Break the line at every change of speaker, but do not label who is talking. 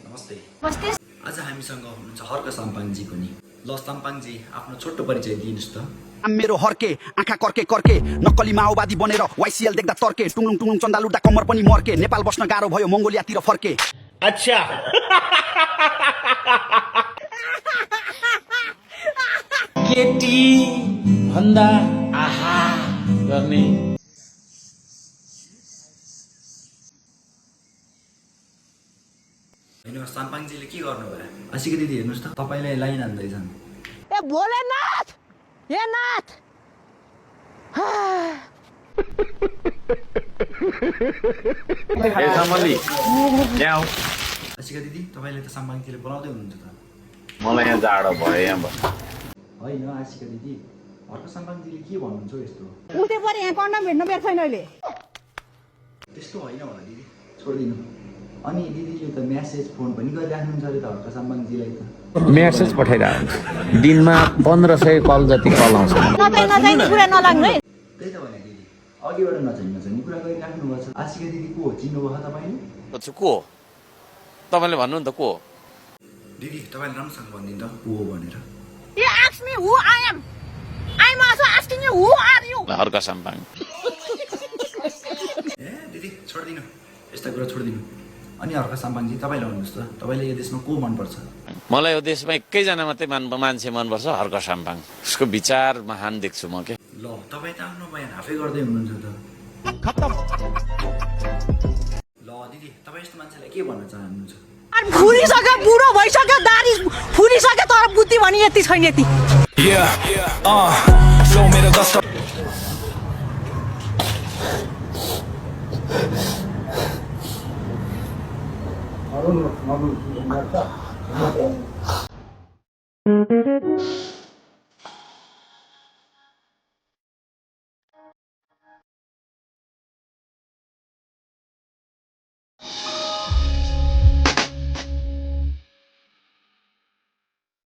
नमस्ते।
नमस्ते।
आज हामीसँग हुनुहुन्छ हर्क साम्पाङजी पनि। ल साम्पाङजी आफ्नो छोटो परिचय दिनुहोस् त।
मेरो हर्के आँखा कर्के कर्के नक्कली माओवादी बनेर वाइसिएल देख्दा तर्के टुङलुङ टुङलुङ चन्दा लुट्दा कम्मर पनि मर्के नेपाल बस्न गाह्रो भयो मङ्गोलियातिर फर्के।
अच्छा केटी भन्दा आहा गर्ने
हैन साम्पाङजीले के गर्नुभयो? आशिका दिदी हेर्नुहोस् त तपाईलाई लाइन हान्दैछन्।
ए भोलेनाथ हे नाथ
आशिका दिदी तपाईले त साम्पाङजीले बोलाउँदै हुनुहुन्छ त।
मलाई यहाँ जाडो भयो यहाँ बस।
होइन आशिका दिदी हर्क साम्पाङजीले के भन्नुहुन्छ हौ यस्तो?
उठे परे यहाँ कन्डम भेट्न बेर छैन अहिले।
त्यस्तो होइन होला दिदी छोडिदिनु। अनि दिदीले त म्यासेज फोन पनि गरिराख्नुहुन्छ अरे त हर्क साम्पाङजीलाई त।
मेसेज पठाइरहेको हुन्छ दिनमा 1500 कल जति कल आउँछ।
नचाहिने कुरा नलाग्नु है।
त्यही त भने दिदी अघिबाट नचाहिने कुरा गरिराख्नु भएको छ। आशिका दिदी को हो चिन्नुभयो तपाईँले?
को तपाईँले भन्नु नि त को?
दिदी तपाईँले राम्रोसँग भनिदिनु त को हो भनेर।
You ask me who I am. I'm also asking you who are you.
Harka Sampang.
ए दिदी छोडिदिनु यस्ता कुरा छोडिदिनु। अनि हर्क साम्पाङजी तपाईँलाई भन्नुहोस् त तपाईँले यो देशमा को मनपर्छ?
मलाई यो देशमा एकैजना मात्रै मान्छे मनपर्छ हर्क साम्पाङ। उसको विचार महान देख्छु म के।
ल तपाईँ त आफ्नो बयान आफै गर्दै हुनुहुन्छ त। ल दिदी तपाईँ यस्तो मान्छेलाई के भन्न चाहनुहुन्छ?
फुलिसक्यो बुढो भइसक्यो दारी फुलिसक्यो तर बुद्धि भनी यति छैन यति।